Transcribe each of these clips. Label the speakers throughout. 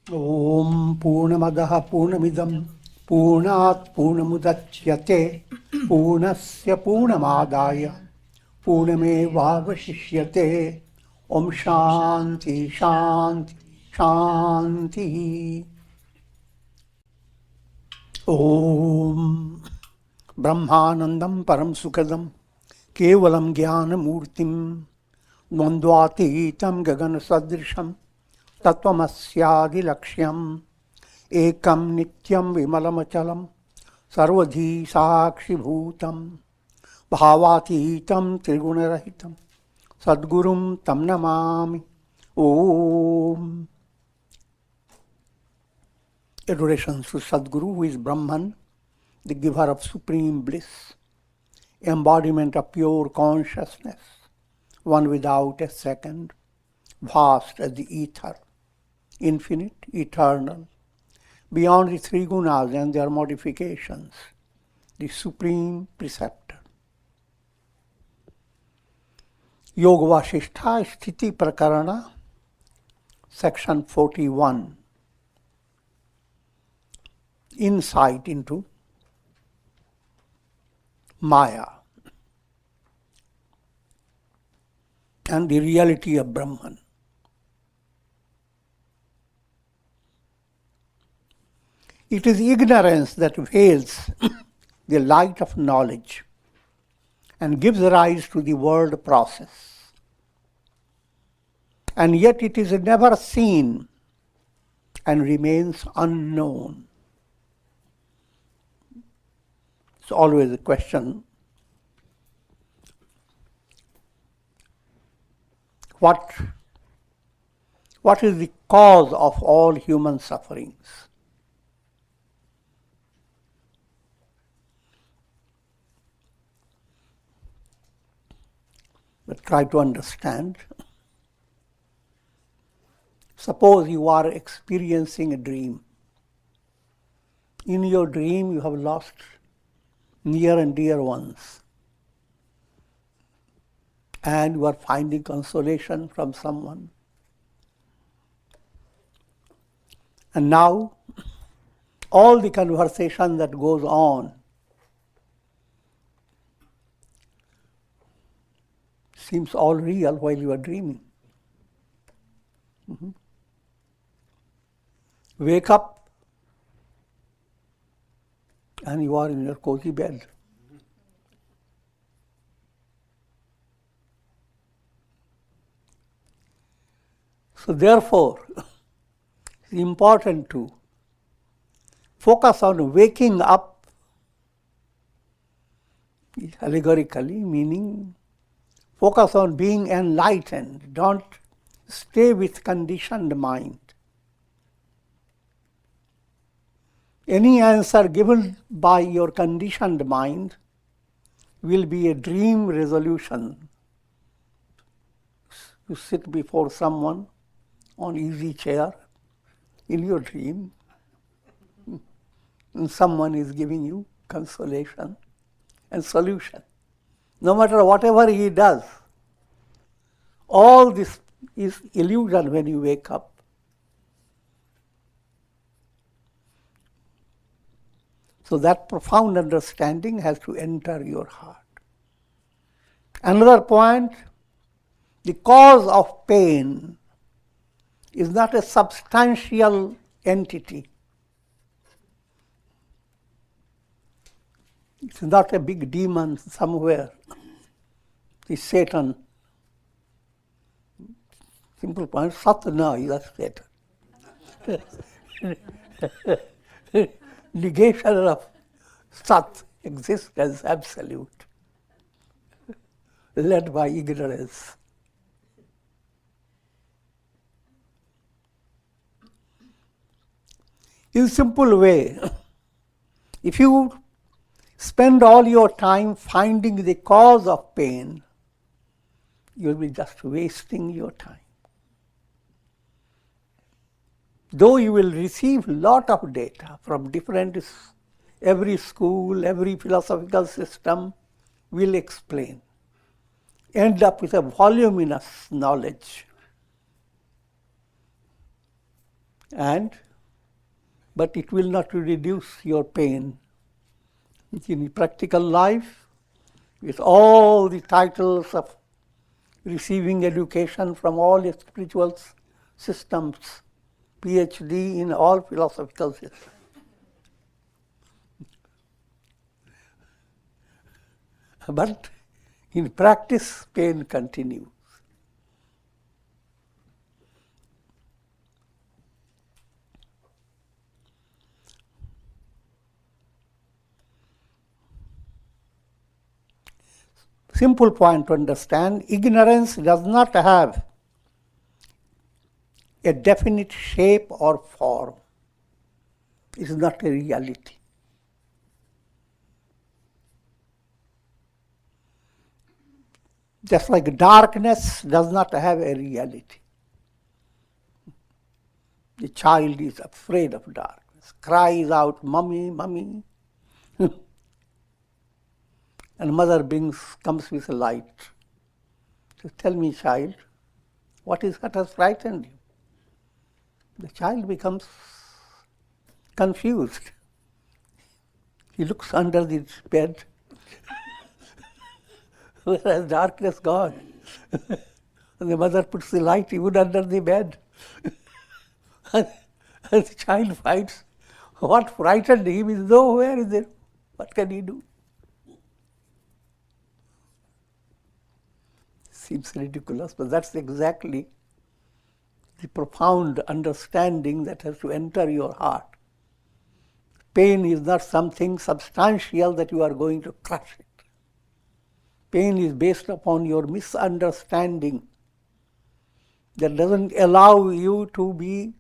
Speaker 1: Om Purnamadaha Purnamidam Purnat Purnamudachyate Purnasya Purnamadaya Purnameva Vasishyate. Om Shanti Shanti Shanti. Om Brahmanandam Param Sukadam Kevalam Jnana Murtim Dvandvatitam Gagana Sadrisham Tattvamasya Laksham Ekam Nityam Vimalamachalam Sarvadhi Sakshi Bhutam Bhavatitam Trigunarahitam Sadgurum Tam Namami. Om. Adorations to Sadguru, who is Brahman, the giver of supreme bliss, embodiment of pure consciousness, one without a second, vast as the ether, infinite, eternal, beyond the three gunas and their modifications, the supreme preceptor. Yoga Vasistha, Stithi Prakarana, section 41. Insight into Maya and the reality of Brahman. It is ignorance that veils the light of knowledge and gives rise to the world process. And yet it is never seen and remains unknown. It's always a question, what is the cause of all human sufferings? But try to understand. Suppose you are experiencing a dream. In your dream you have lost near and dear ones, and you are finding consolation from someone. And now, all the conversation that goes on seems all real while you are dreaming. Wake up, and you are in your cozy bed. So therefore, it's important to focus on waking up, allegorically, meaning focus on being enlightened. Don't stay with conditioned mind. Any answer given by your conditioned mind will be a dream resolution. You sit before someone on easy chair in your dream, and someone is giving you consolation and solution. No matter whatever he does, all this is illusion when you wake up. So that profound understanding has to enter your heart. Another point, the cause of pain is not a substantial entity. It's not a big demon somewhere. It's Satan. Simple point, Satna is Satan. Negation of Sat exists as absolute, led by ignorance. In a simple way, if you spend all your time finding the cause of pain, you'll be just wasting your time. Though you will receive a lot of data from every school, every philosophical system will explain. End up with a voluminous knowledge. But it will not reduce your pain. In practical life, with all the titles of receiving education from all the spiritual systems, PhD in all philosophical systems. But in practice, pain continues. Simple point to understand, ignorance does not have a definite shape or form. It is not a reality. Just like darkness does not have a reality. The child is afraid of darkness, cries out, "Mummy, mummy." And mother comes with a light. So tell me, child, what has frightened you? The child becomes confused. He looks under the bed. Where has darkness gone? And the mother puts the light even under the bed. And the child finds what frightened him is nowhere in there. What can he do? Seems ridiculous, but that's exactly the profound understanding that has to enter your heart. Pain is not something substantial that you are going to crush it. Pain is based upon your misunderstanding that doesn't allow you to be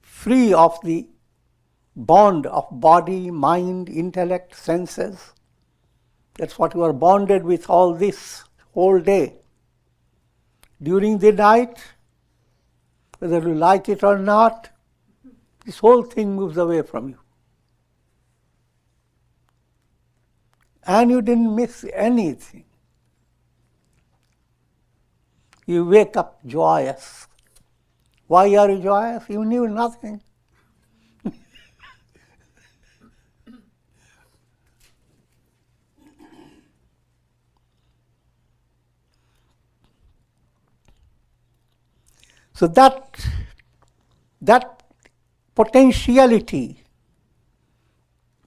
Speaker 1: free of the bond of body, mind, intellect, senses. That's what you are bonded with all this whole day. During the night, whether you like it or not, this whole thing moves away from you. And you didn't miss anything. You wake up joyous. Why are you joyous? You knew nothing. So that potentiality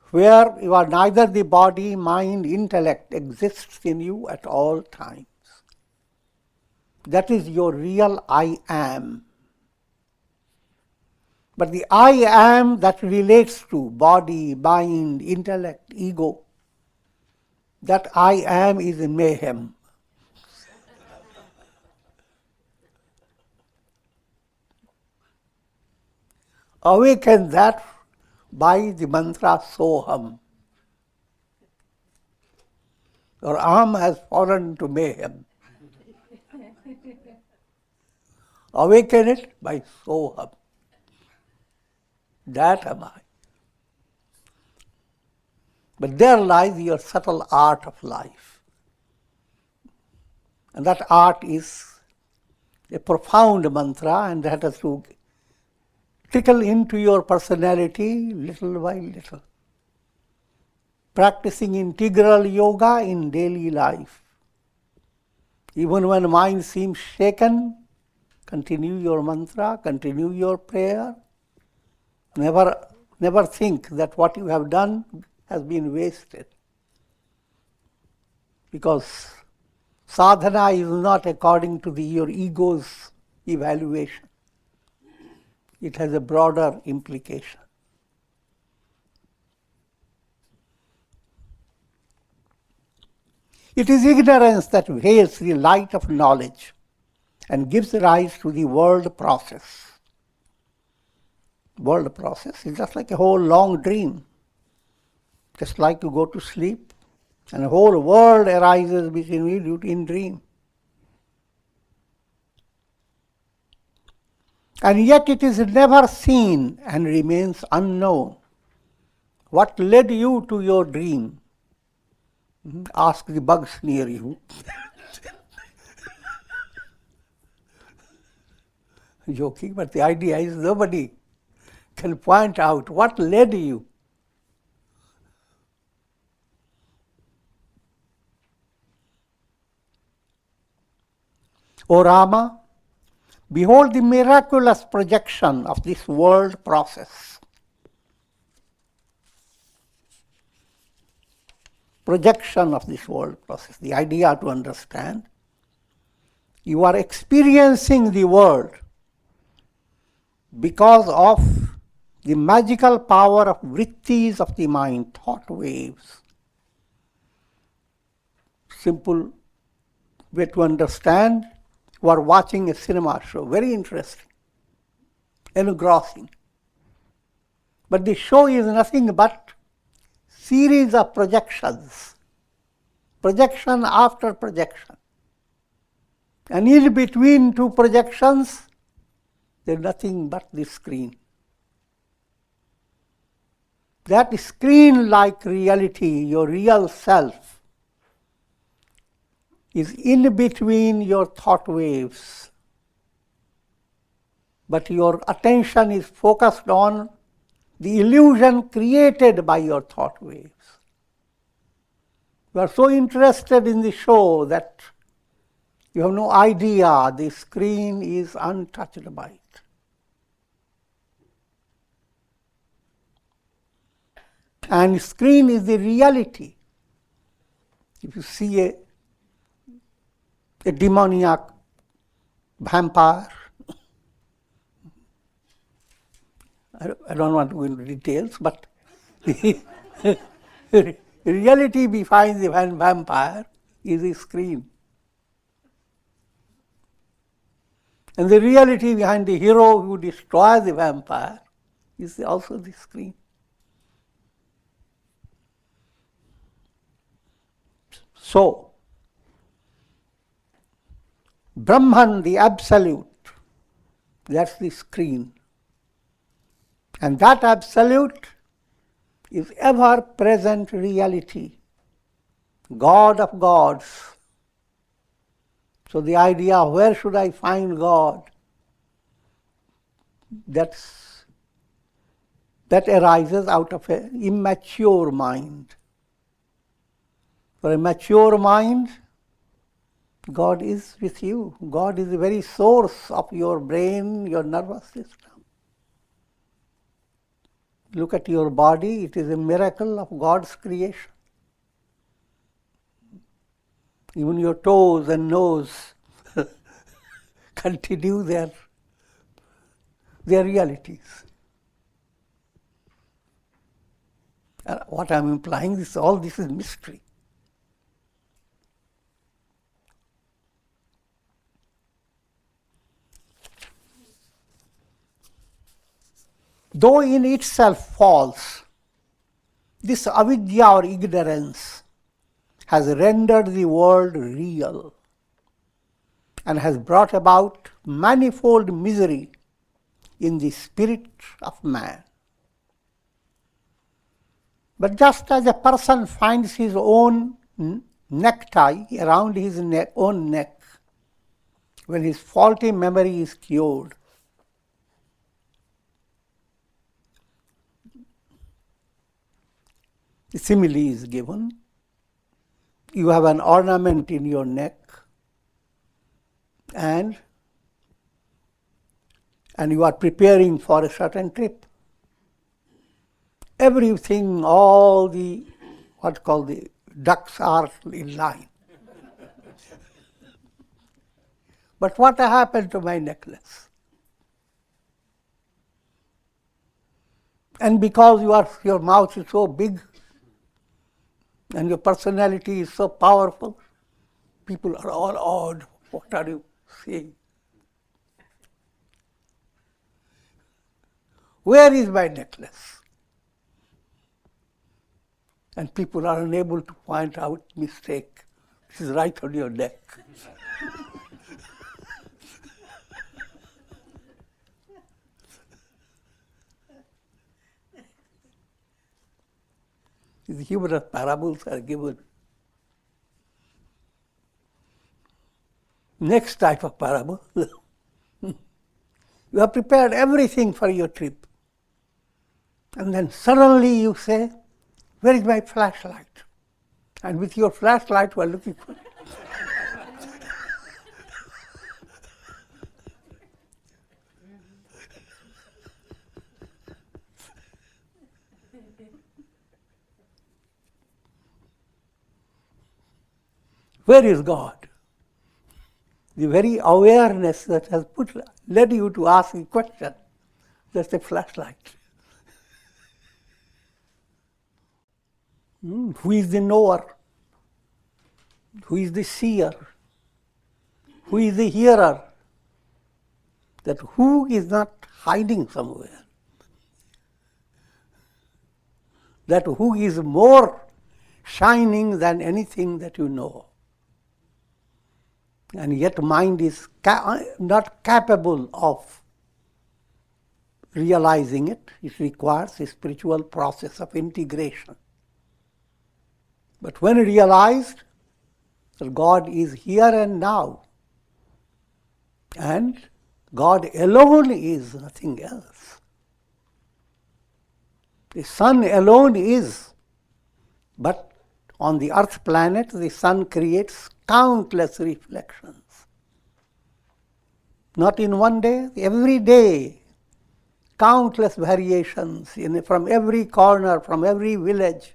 Speaker 1: where you are neither the body, mind, intellect exists in you at all times. That is your real I am. But the I am that relates to body, mind, intellect, ego, that I am is in mayhem. Awaken that by the mantra Soham. Your arm has fallen into mayhem. Awaken it by Soham. That am I. But there lies your subtle art of life. And that art is a profound mantra, and that has to trickle into your personality little by little. Practicing integral yoga in daily life. Even when mind seems shaken, continue your mantra, continue your prayer. Never think that what you have done has been wasted. Because sadhana is not according to your ego's evaluation. It has a broader implication. It is ignorance that veils the light of knowledge and gives rise to the world process. World process is just like a whole long dream. Just like you go to sleep and a whole world arises between you in dream. And yet it is never seen and remains unknown. What led you to your dream? Ask the bugs near you. Joking, but the idea is nobody can point out what led you. O Rama, behold the miraculous projection of this world process. Projection of this world process, the idea to understand. You are experiencing the world because of the magical power of vrittis of the mind, thought waves. Simple way to understand, you are watching a cinema show, very interesting, engrossing. But the show is nothing but series of projections, projection after projection. And in between two projections, there's nothing but the screen. That screen-like reality, your real self, is in between your thought waves. But your attention is focused on the illusion created by your thought waves. You are so interested in the show that you have no idea the screen is untouched by it. And screen is the reality. If you see a demoniac vampire, I don't want to go into details, but the reality behind the vampire is the screen. And the reality behind the hero who destroys the vampire is also the screen. So, Brahman, the Absolute, that's the screen. And that Absolute is ever-present reality, God of gods. So the idea, where should I find God? That arises out of an immature mind. For a mature mind, God is with you. God is the very source of your brain, your nervous system. Look at your body, it is a miracle of God's creation. Even your toes and nose continue their realities. What I'm implying is all this is mystery. Though in itself false, this avidya or ignorance has rendered the world real and has brought about manifold misery in the spirit of man. But just as a person finds his own necktie around his own neck when his faulty memory is cured, the simile is given. You have an ornament in your neck and you are preparing for a certain trip. Everything, all the, the ducks are in line. But what happened to my necklace? And because your mouth is so big and your personality is so powerful, people are all awed. What are you saying? Where is my necklace? And people are unable to point out mistake. This is right on your neck. These humorous parables are given. Next type of parable. You have prepared everything for your trip. And then suddenly you say, where is my flashlight? And with your flashlight you are looking for it. Where is God? The very awareness that has led you to ask a question, that's a flashlight. Who is the knower? Who is the seer? Who is the hearer? That who is not hiding somewhere. That who is more shining than anything that you know. And yet mind is not capable of realizing it. It requires a spiritual process of integration. But when realized that God is here and now, and God alone is nothing else. The sun alone is, but on the earth planet, the sun creates countless reflections. Not in one day, every day, countless variations from every corner, from every village.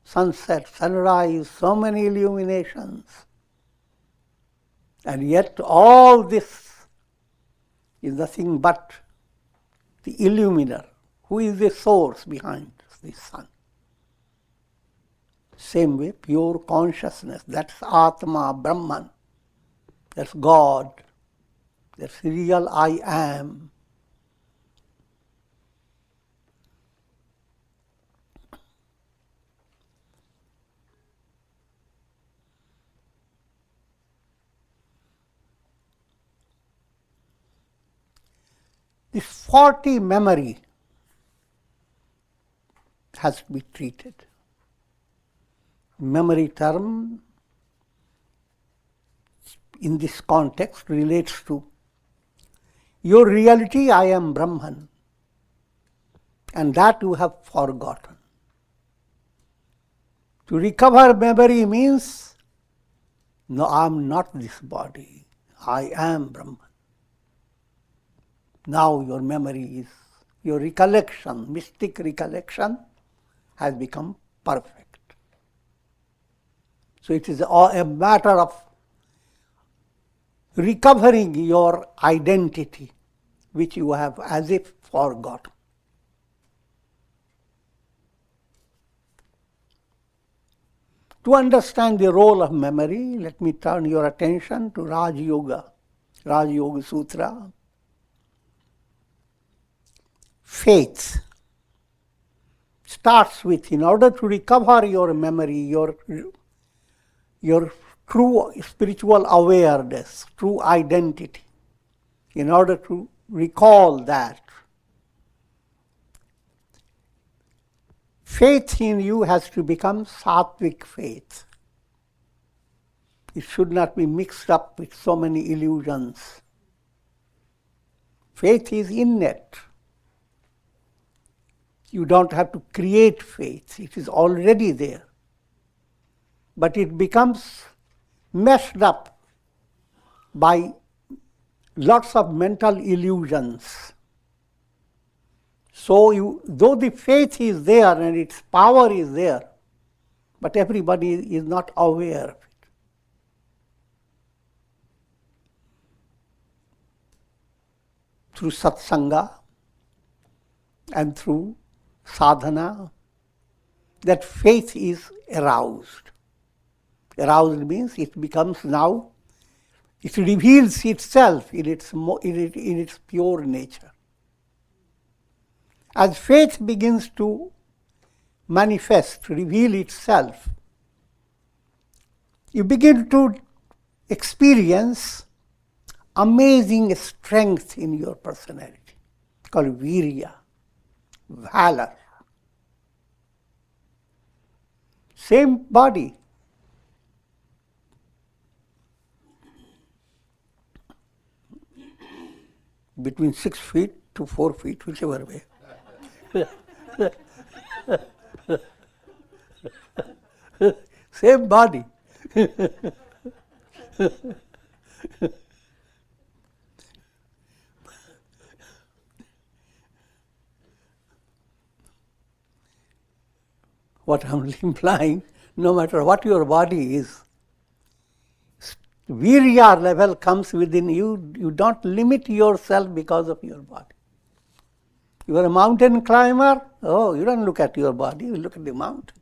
Speaker 1: Sunset, sunrise, so many illuminations. And yet all this is nothing but the illuminer. Who is the source behind the sun? Same way, pure consciousness, that's Atma, Brahman, that's God, that's real I am. This faulty memory has to be treated. Memory term in this context relates to your reality, I am Brahman, and that you have forgotten. To recover memory means, no, I am not this body, I am Brahman. Now your memory is, your recollection, mystic recollection has become perfect. So it is a matter of recovering your identity, which you have as if forgotten. To understand the role of memory, let me turn your attention to Raj Yoga Sutra. Faith starts with, in order to recover your memory, your true spiritual awareness, true identity, in order to recall that, faith in you has to become sattvic faith. It should not be mixed up with so many illusions. Faith is innate. You don't have to create faith. It is already there. But it becomes messed up by lots of mental illusions. So though the faith is there and its power is there, but everybody is not aware of it. Through satsanga and through sadhana, that faith is aroused. Aroused means it becomes now, it reveals itself in its pure nature. As faith begins to manifest, reveal itself, you begin to experience amazing strength in your personality, called virya, valor. Same body. Between 6 feet to 4 feet, whichever way. Same body. What I'm implying, no matter what your body is, virya level comes within you. You don't limit yourself because of your body. You are a mountain climber, oh, you don't look at your body, you look at the mountain.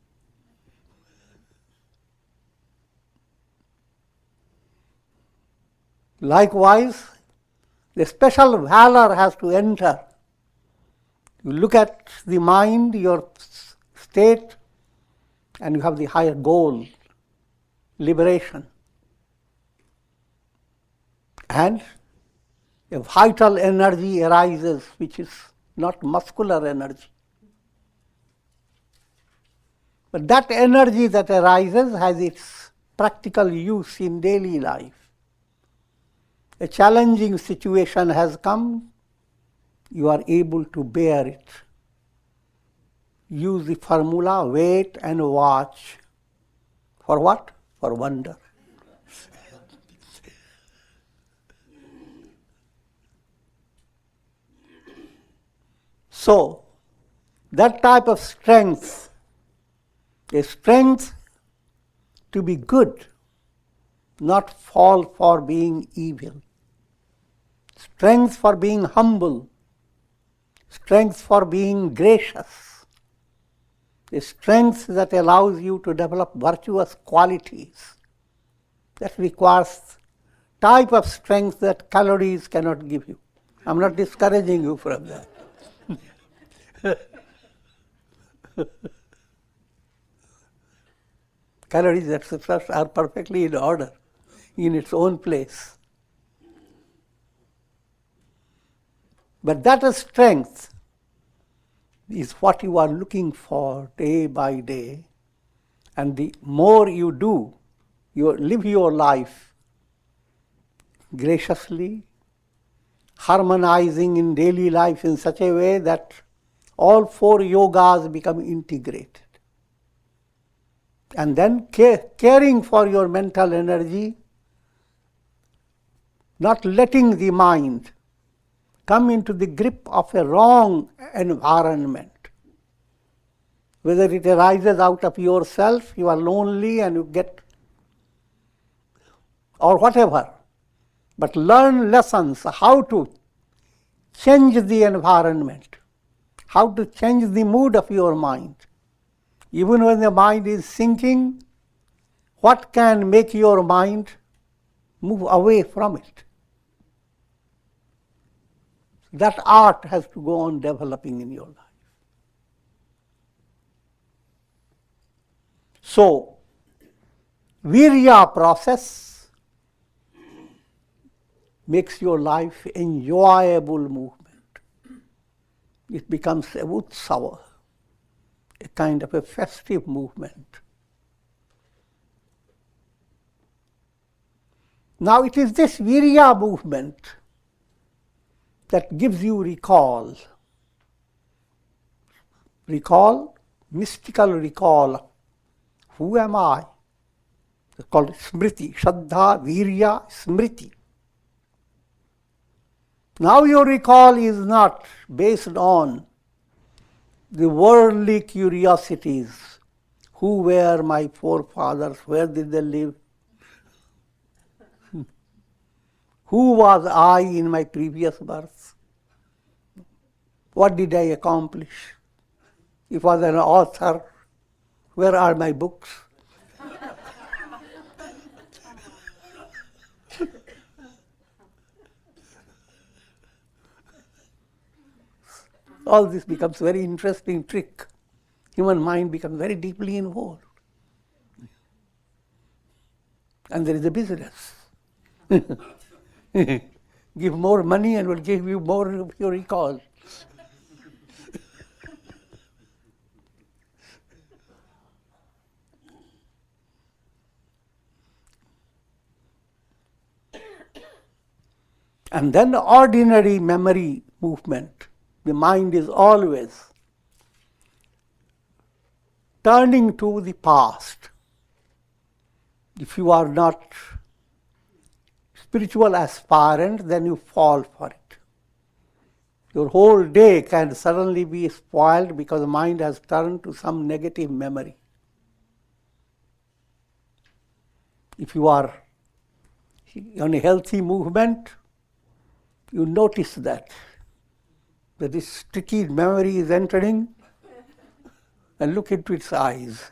Speaker 1: Likewise, the special valor has to enter. You look at the mind, your state, and you have the higher goal, liberation. And a vital energy arises, which is not muscular energy. But that energy that arises has its practical use in daily life. A challenging situation has come, you are able to bear it. Use the formula, wait and watch. For what? For wonder. So, that type of strength, a strength to be good, not fall for being evil. Strength for being humble, strength for being gracious, a strength that allows you to develop virtuous qualities. That requires type of strength that calories cannot give you. I'm not discouraging you from that. Calories, etc., are perfectly in order, in its own place. But that strength is what you are looking for day by day. And the more you do, you live your life graciously, harmonizing in daily life in such a way that all four yogas become integrated. And then caring for your mental energy, not letting the mind come into the grip of a wrong environment. Whether it arises out of yourself, you are lonely and you get, or whatever. But learn lessons how to change the environment, how to change the mood of your mind. Even when the mind is sinking, what can make your mind move away from it? That art has to go on developing in your life. So, virya process makes your life enjoyable movement. It becomes a utsava, a kind of a festive movement. Now it is this virya movement that gives you recall. Recall, mystical recall. Who am I? It's called smriti, shraddha, virya, smriti. Now your recall is not based on the worldly curiosities. Who were my forefathers? Where did they live? Who was I in my previous birth? What did I accomplish? If I was an author, where are my books? All this becomes very interesting trick. Human mind becomes very deeply involved. And there is a business. Give more money and we'll give you more of your recall. And then the ordinary memory movement. The mind is always turning to the past. If you are not spiritual aspirant, then you fall for it. Your whole day can suddenly be spoiled because the mind has turned to some negative memory. If you are on a healthy movement, you notice that this sticky memory is entering, and look into its eyes.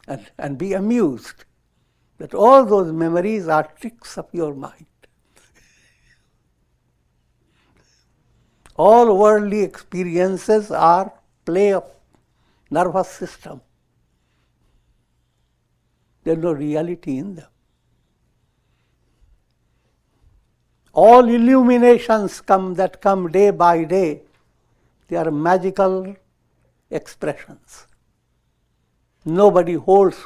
Speaker 1: and be amused that all those memories are tricks of your mind. All worldly experiences are play of nervous system. There is no reality in them. All illuminations that come day by day, they are magical expressions. Nobody holds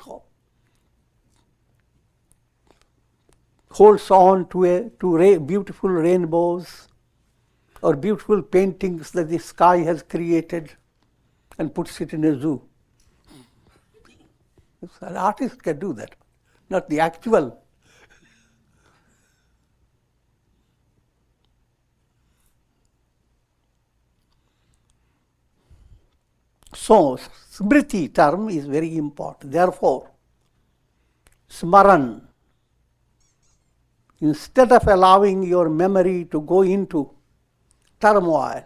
Speaker 1: on to beautiful rainbows or beautiful paintings that the sky has created and puts it in a zoo. An artist can do that, not the actual. So, smriti term is very important. Therefore, smaran, instead of allowing your memory to go into turmoil,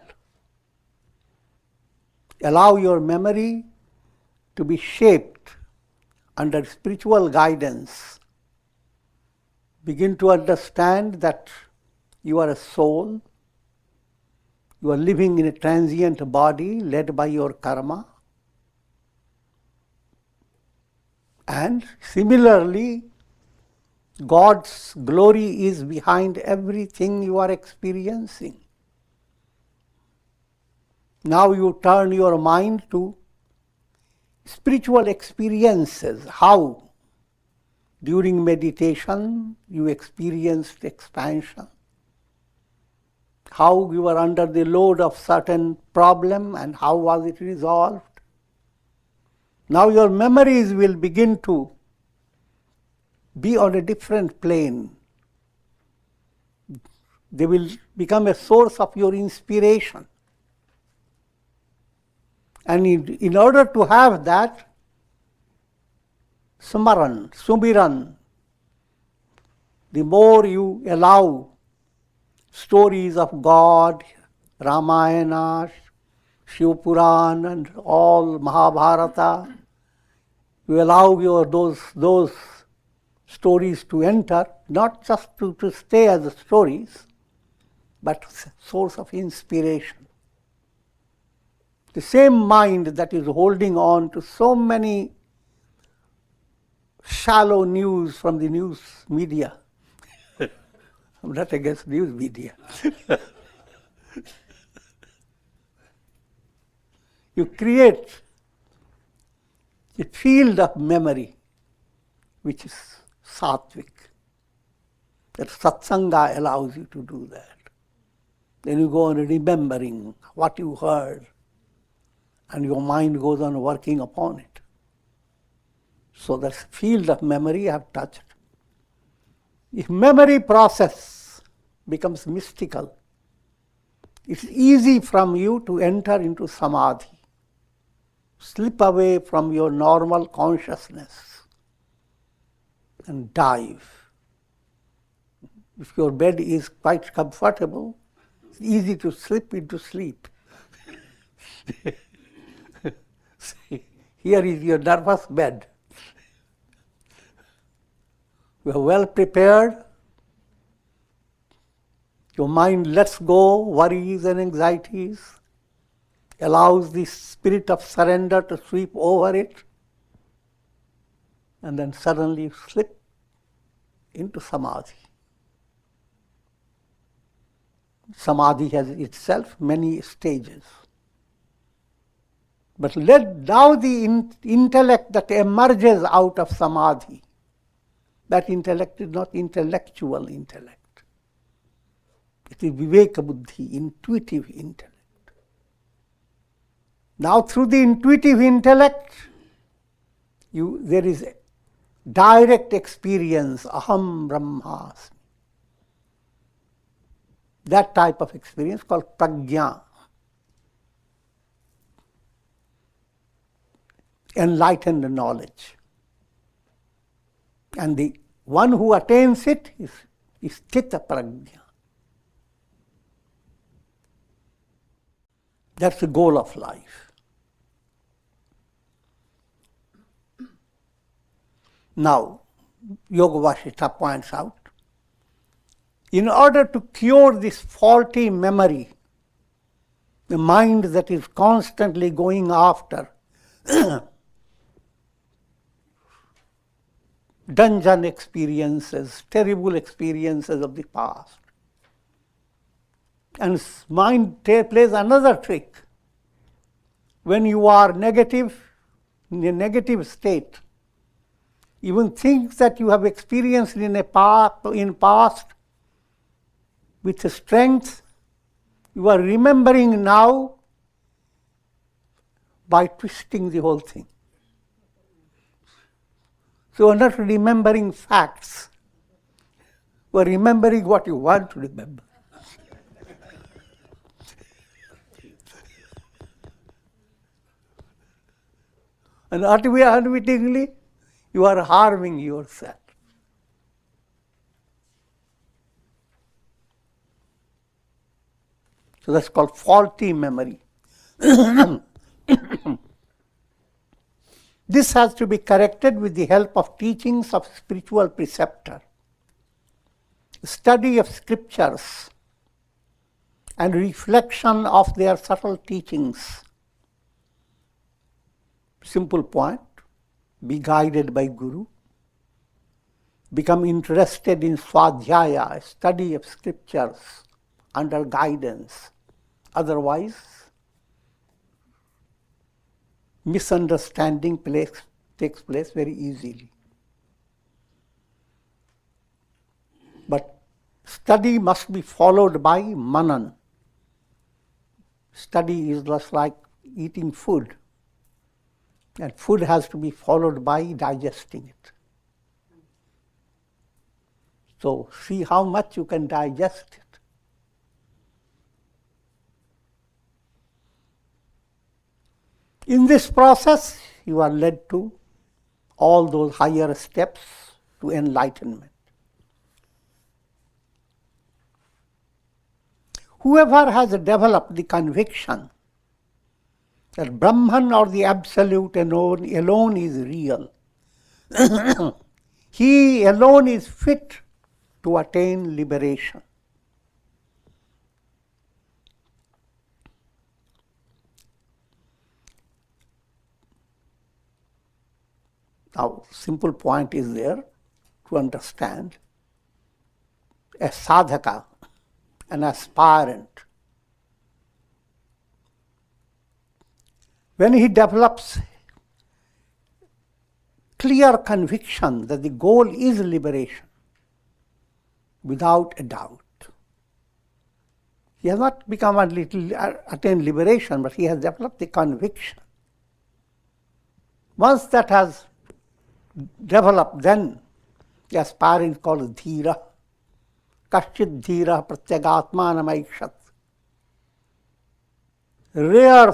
Speaker 1: allow your memory to be shaped under spiritual guidance. Begin to understand that you are a soul. You are living in a transient body led by your karma. And similarly, God's glory is behind everything you are experiencing. Now you turn your mind to spiritual experiences. How? During meditation, you experienced expansion. How you were under the load of certain problem and how was it resolved. Now your memories will begin to be on a different plane. They will become a source of your inspiration. And in order to have that, sumiran, the more you allow stories of God, Ramayana, Shiv Puran, and all Mahabharata, you allow those stories to enter, not just to stay as stories, but source of inspiration. The same mind that is holding on to so many shallow news from the news media. I'm not against news media. You create a field of memory which is sattvic. That satsanga allows you to do that. Then you go on remembering what you heard, and your mind goes on working upon it. So that field of memory I have touched. If memory process becomes mystical, it's easy from you to enter into samadhi, slip away from your normal consciousness and dive. If your bed is quite comfortable, it's easy to slip into sleep. See, here is your nervous bed. You are well prepared. Your mind lets go worries and anxieties, allows the spirit of surrender to sweep over it, and then suddenly you slip into samadhi. Samadhi has itself many stages. But now the intellect that emerges out of samadhi, that intellect is not intellectual intellect. It is Viveka Buddhi, intuitive intellect. Now through the intuitive intellect, there is a direct experience, aham brahmasmi. That type of experience called prajna, enlightened knowledge. And the one who attains it is Stithi Prakarana. That's the goal of life. Now, Yoga Vasistha points out, in order to cure this faulty memory, the mind that is constantly going after dungeon experiences, terrible experiences of the past, and mind plays another trick. When you are negative, in a negative state, even things that you have experienced in past with strength, you are remembering now by twisting the whole thing. So you are not remembering facts. You are remembering what you want to remember. And unwittingly, you are harming yourself. So that's called faulty memory. This has to be corrected with the help of teachings of spiritual preceptor, study of scriptures, and reflection of their subtle teachings. Simple point, be guided by Guru, become interested in swadhyaya, study of scriptures under guidance. Otherwise, misunderstanding takes place very easily. But study must be followed by manan. Study is just like eating food. And food has to be followed by digesting it. So see how much you can digest it. In this process, you are led to all those higher steps to enlightenment. Whoever has developed the conviction that Brahman or the Absolute alone is real, he alone is fit to attain liberation. Now, simple point is there to understand. A sadhaka, an aspirant, when he develops clear conviction that the goal is liberation, without a doubt, he has not attained liberation, but he has developed the conviction. Once that has developed, then the aspirant is called dhira. Kashchit dhira pratyagatmanam aikshat. Rare,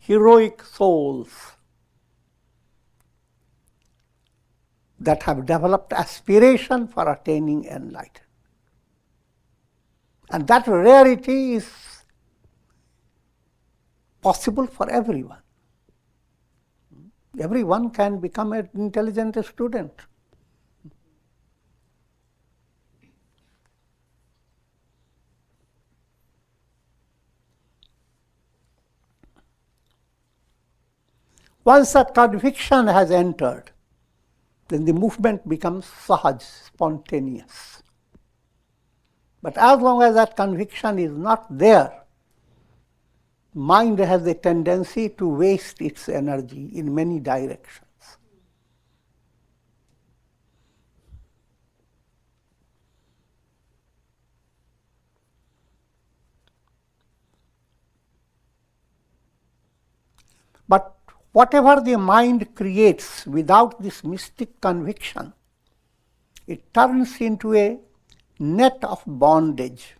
Speaker 1: heroic souls that have developed aspiration for attaining enlightenment. And that rarity is possible for everyone. Everyone can become an intelligent student. Once that conviction has entered, then the movement becomes sahaj, spontaneous. But as long as that conviction is not there, mind has a tendency to waste its energy in many directions. But whatever the mind creates without this mystic conviction, it turns into a net of bondage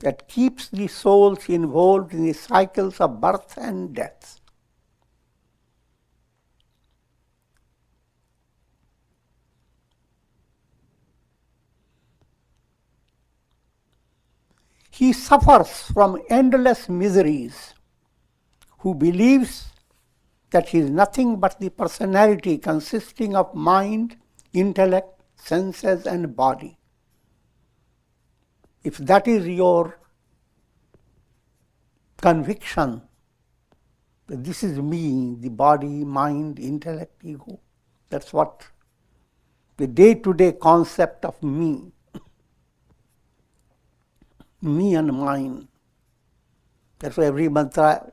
Speaker 1: that keeps the souls involved in the cycles of birth and death. He suffers from endless miseries who believes that he is nothing but the personality consisting of mind, intellect, senses, and body. If that is your conviction, that this is me, the body, mind, intellect, ego, that's what the day-to-day concept of me and mine. That's why every mantra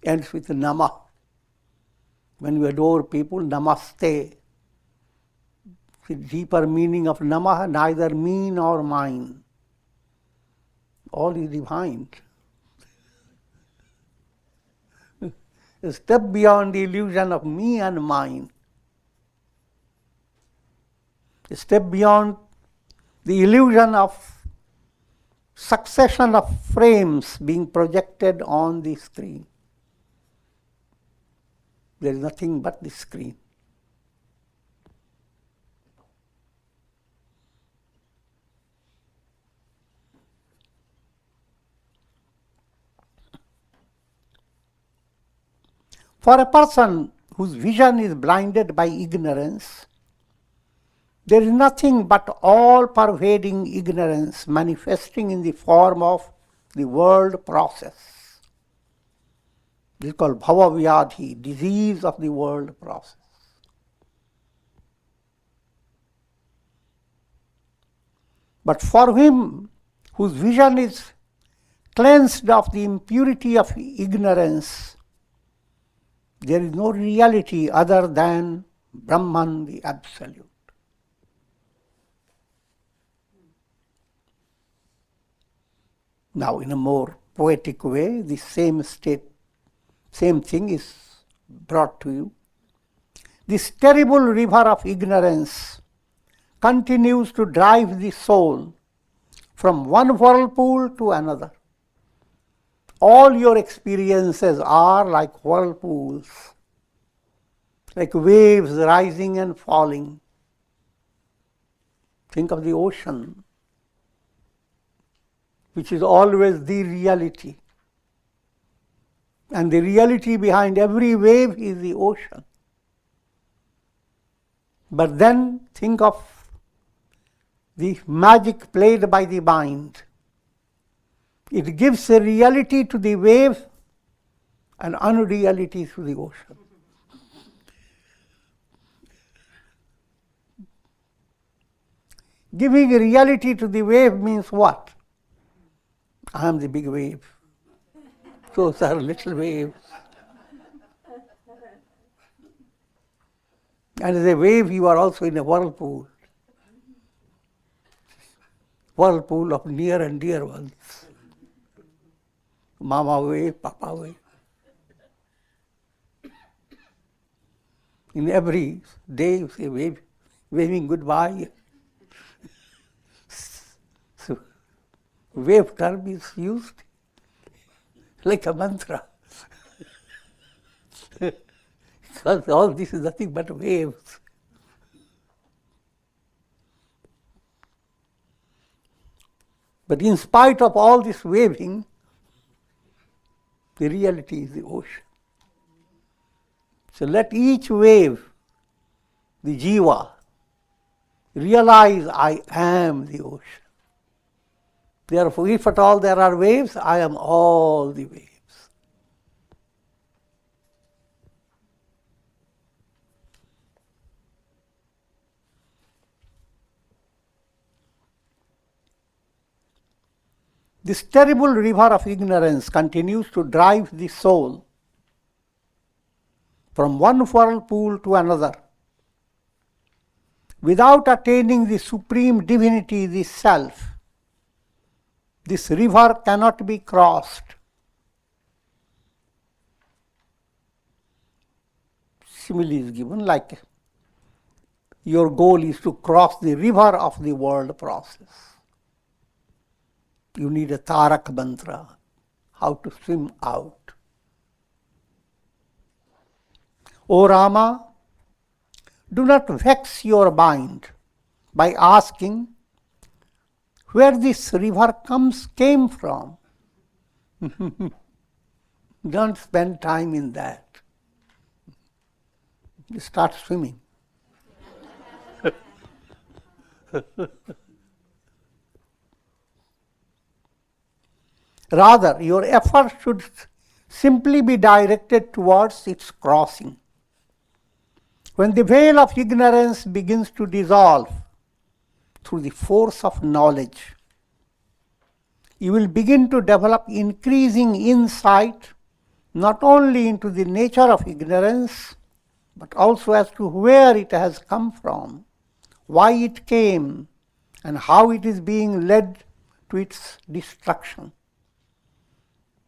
Speaker 1: ends with Nama. When we adore people, Namaste. The deeper meaning of Nama, neither me nor mine. All is divine. A step beyond the illusion of me and mine. A step beyond the illusion of succession of frames being projected on the screen. There is nothing but the screen. For a person whose vision is blinded by ignorance, there is nothing but all-pervading ignorance manifesting in the form of the world process. This is called bhava-vyadhi, disease of the world process. But for him whose vision is cleansed of the impurity of ignorance, there is no reality other than Brahman, the Absolute. Now, in a more poetic way, the same thing is brought to you. This terrible river of ignorance continues to drive the soul from one whirlpool to another. All your experiences are like whirlpools, like waves rising and falling. Think of the ocean, which is always the reality. And the reality behind every wave is the ocean. But then think of the magic played by the mind. It gives a reality to the wave and unreality to the ocean. Giving a reality to the wave means what? I am the big wave. Those are little waves. And as a wave, you are also in a whirlpool. Whirlpool of near and dear ones. Mama wave, Papa wave. In every day, you say waving goodbye. So, wave term is used like a mantra. Because all this is nothing but waves. But in spite of all this waving, the reality is the ocean. So let each wave, the jiva, realize I am the ocean. Therefore, if at all there are waves, I am all the waves. This terrible river of ignorance continues to drive the soul from one whirlpool to another. Without attaining the supreme divinity, the self, this river cannot be crossed. simile is given, like your goal is to cross the river of the world process. You need a tarak mantra, how to swim out. O Rama, do not vex your mind by asking where this river came from. Don't spend time in that. You start swimming. Rather, your effort should simply be directed towards its crossing. When the veil of ignorance begins to dissolve through the force of knowledge, you will begin to develop increasing insight not only into the nature of ignorance, but also as to where it has come from, why it came, and how it is being led to its destruction.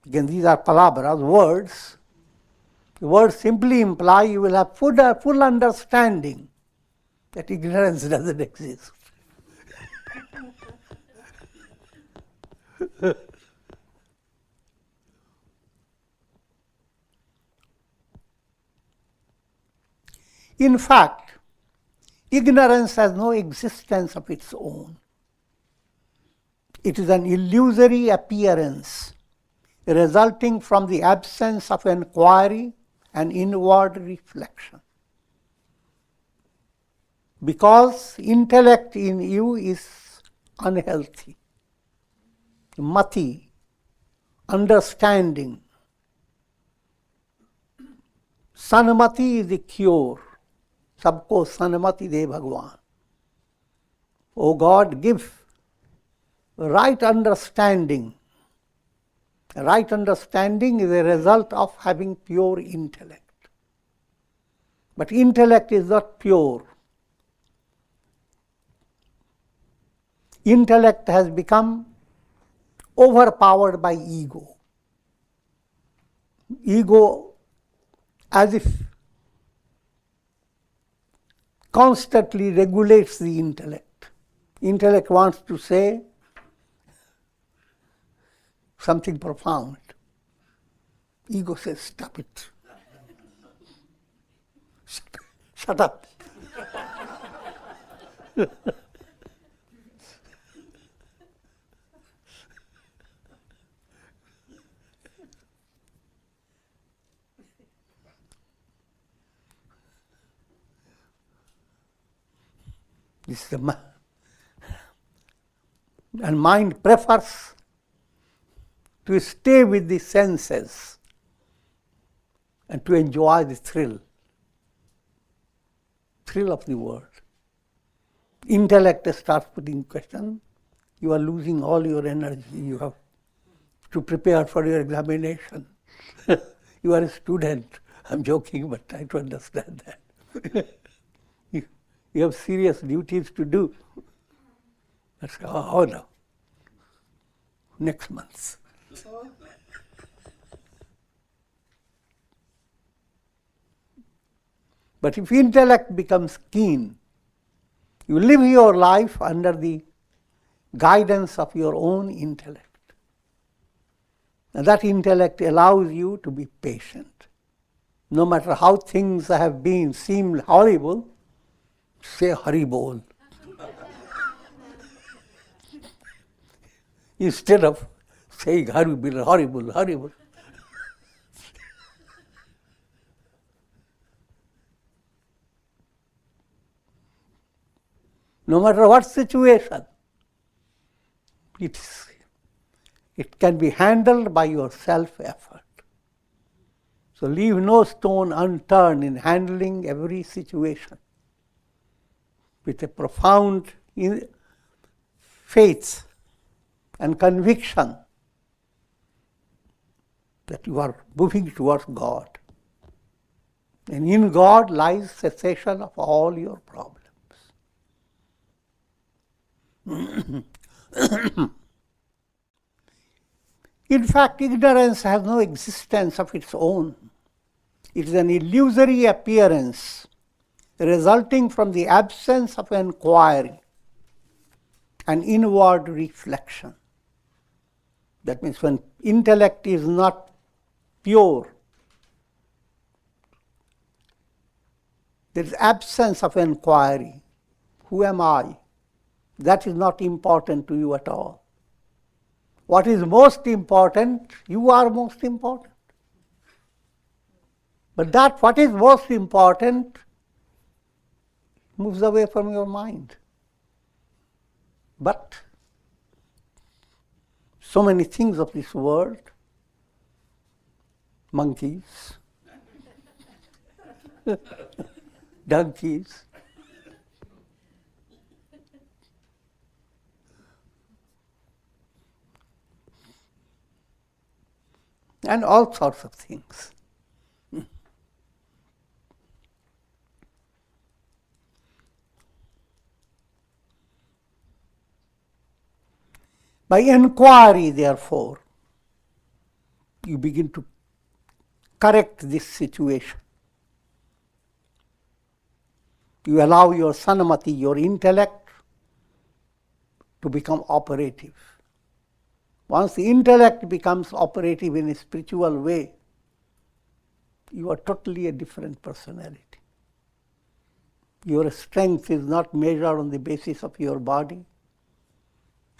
Speaker 1: Again, these are palabras, words. The words simply imply you will have full understanding that ignorance doesn't exist. In fact, ignorance has no existence of its own. It is an illusory appearance resulting from the absence of enquiry and inward reflection. Because intellect in you is unhealthy, mati, understanding. Sanmati is the cure. Sabko sanmati de Bhagwan. O God, give right understanding. Right understanding is a result of having pure intellect. But intellect is not pure. Intellect has become overpowered by ego. Ego, as if constantly regulates the intellect. Intellect wants to say something profound. Ego says, stop it. Shut up. This is the mind. And mind prefers to stay with the senses and to enjoy the thrill of the world. Intellect starts putting question. You are losing all your energy. You have to prepare for your examination. You are a student. I'm joking, but try to understand that. You have serious duties to do. That's oh no. Next month. But if intellect becomes keen, you live your life under the guidance of your own intellect. And that intellect allows you to be patient. No matter how things have seemed horrible, say Hari Bol. Instead of saying horrible. No matter what situation, it can be handled by your self-effort. So leave no stone unturned in handling every situation with a profound faith and conviction that you are moving towards God. And in God lies cessation of all your problems. In fact, ignorance has no existence of its own. It is an illusory appearance resulting from the absence of enquiry and inward reflection. That means when intellect is not pure, there is absence of enquiry. Who am I? That is not important to you at all. What is most important, you are most important. But that what is most important moves away from your mind. But so many things of this world, monkeys, donkeys, and all sorts of things. By enquiry, therefore, you begin to correct this situation. You allow your sanamati, your intellect, to become operative. Once the intellect becomes operative in a spiritual way, you are totally a different personality. Your strength is not measured on the basis of your body,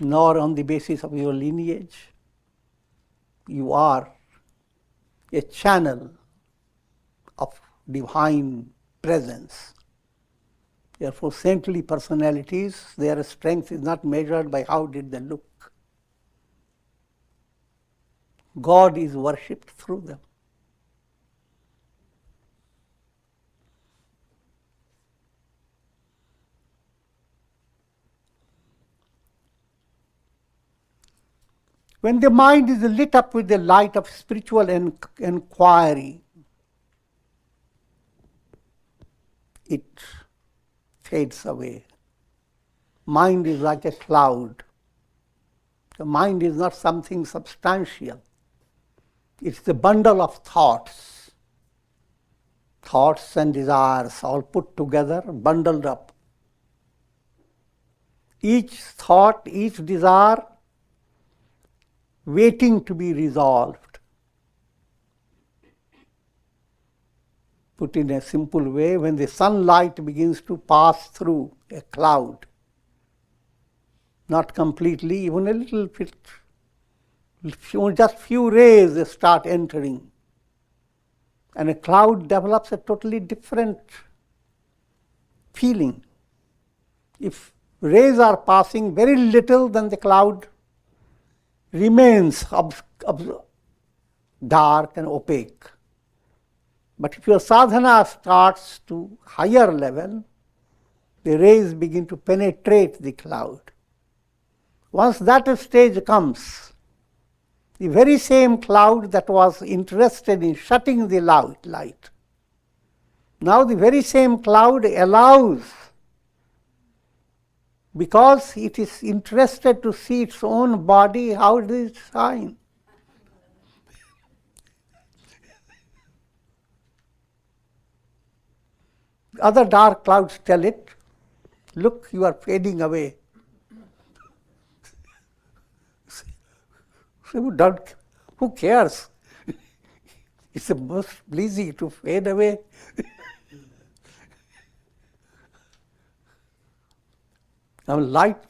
Speaker 1: nor on the basis of your lineage. You are a channel of divine presence. Therefore, saintly personalities, their strength is not measured by how did they look. God is worshipped through them. When the mind is lit up with the light of spiritual enquiry, it fades away. Mind is like a cloud. The mind is not something substantial. It's the bundle of thoughts. Thoughts and desires all put together, bundled up. Each thought, each desire, waiting to be resolved. Put in a simple way, when the sunlight begins to pass through a cloud, not completely, even a little bit, just few rays start entering, and a cloud develops a totally different feeling. If rays are passing very little, then the cloud remains dark and opaque. But if your sadhana starts to higher level, the rays begin to penetrate the cloud. Once that stage comes, the very same cloud that was interested in shutting the light, now the very same cloud allows, because it is interested to see its own body, how does it shine? Other dark clouds tell it, look, you are fading away. Who cares? It's the most pleasing to fade away. Now light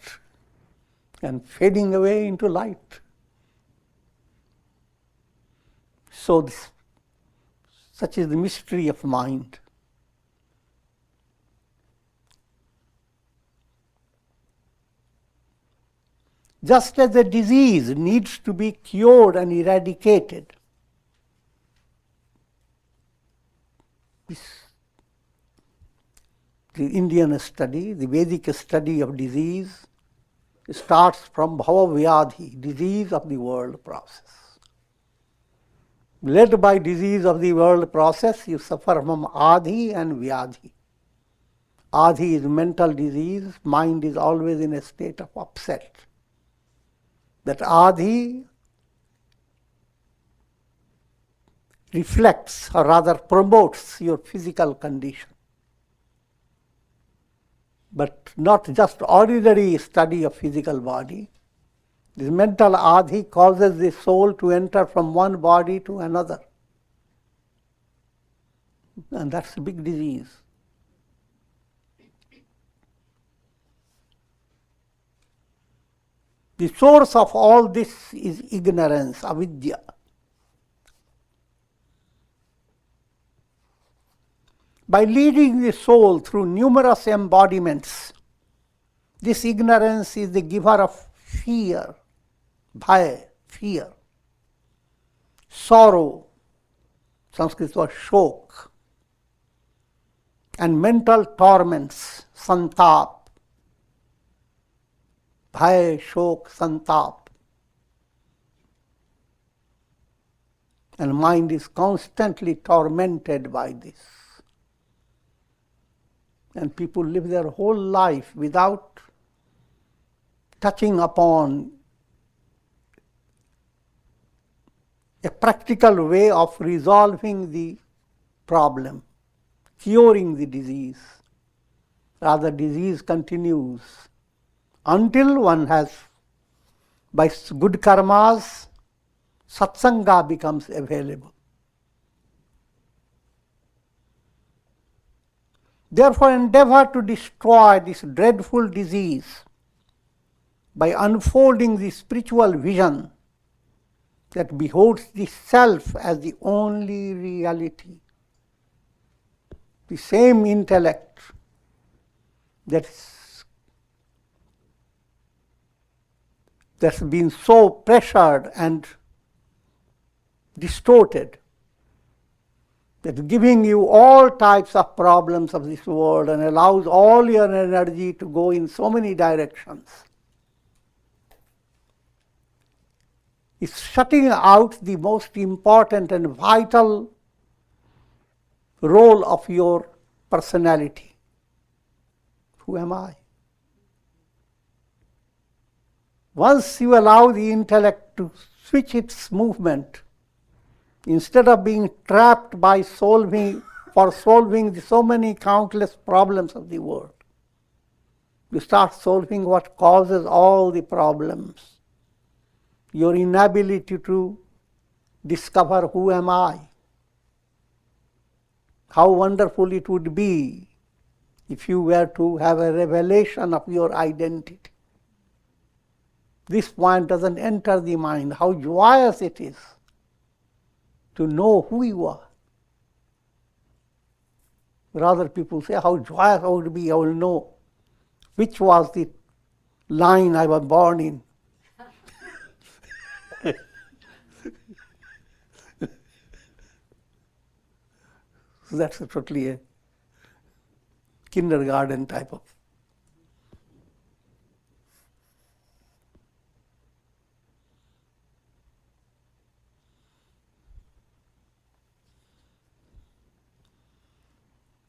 Speaker 1: and fading away into light. So such is the mystery of mind. Just as a disease needs to be cured and eradicated, the Indian study, the Vedic study of disease, starts from bhava vyadhi, disease of the world process. Led by disease of the world process, you suffer from adhi and vyadhi. Adhi is mental disease, mind is always in a state of upset. That adhi reflects or rather promotes your physical condition. But not just ordinary study of physical body. This mental adhi causes the soul to enter from one body to another. And that's a big disease. The source of all this is ignorance, avidya. By leading the soul through numerous embodiments, this ignorance is the giver of fear, bhaya, fear, sorrow, Sanskrit was shok, and mental torments, santap, bhaya, shok, santap. And mind is constantly tormented by this. And people live their whole life without touching upon a practical way of resolving the problem, curing the disease. Rather, disease continues until one has, by good karmas, satsanga becomes available. Therefore, endeavor to destroy this dreadful disease by unfolding the spiritual vision that beholds the self as the only reality. The same intellect that's been so pressured and distorted, that's giving you all types of problems of this world and allows all your energy to go in so many directions. It's shutting out the most important and vital role of your personality. Who am I? Once you allow the intellect to switch its movement, instead of being trapped by solving so many countless problems of the world, you start solving what causes all the problems. Your inability to discover who am I. How wonderful it would be if you were to have a revelation of your identity. This point doesn't enter the mind, how joyous it is to know who you are. Rather, people say, how joyous I would be, I will know which was the line I was born in. So that's totally a kindergarten type of.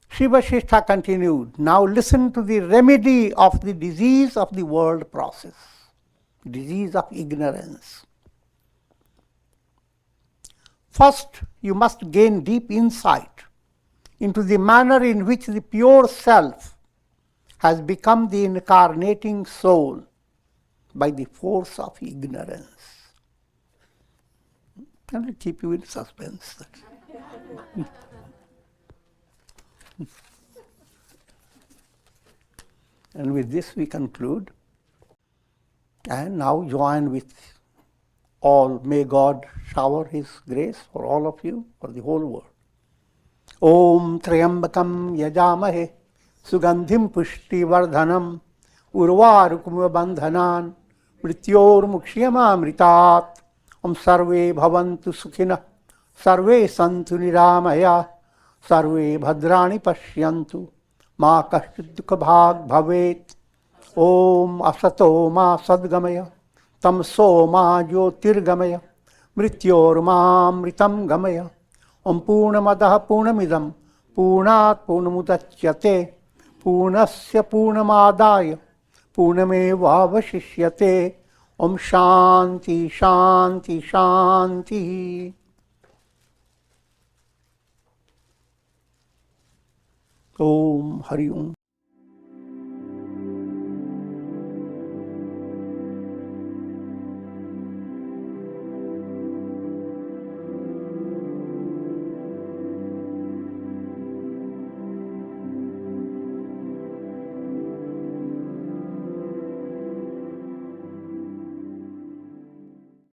Speaker 1: Sri Vasishtha continued, now listen to the remedy of the disease of the world process, disease of ignorance. First, you must gain deep insight into the manner in which the pure self has become the incarnating soul by the force of ignorance. I will keep you in suspense. And with this we conclude. And now join with all. May God shower His grace for all of you, for the whole world. Om Triambakam Yajamahe Sugandhim Pushti Vardhanam Urvarukum Bandhanan Mrityor Mukshiyamamritat Om Sarve Bhavantu Sukhina Sarve Santu Niramaya Sarve Bhadrani Pashyantu Ma Kashchid Dukha Bhag Bhavet Om Asato Ma Sadgamaya Tamso Ma Jyotirgamaya Mrityor Ma Mritam Gamaya Om Purnamadaha Purnamidam Purnat Purnamudachyate Purnasya Purnamadaya Purnameva Vasishyate Om Shanti Shanti Shanti. Om Hari Om.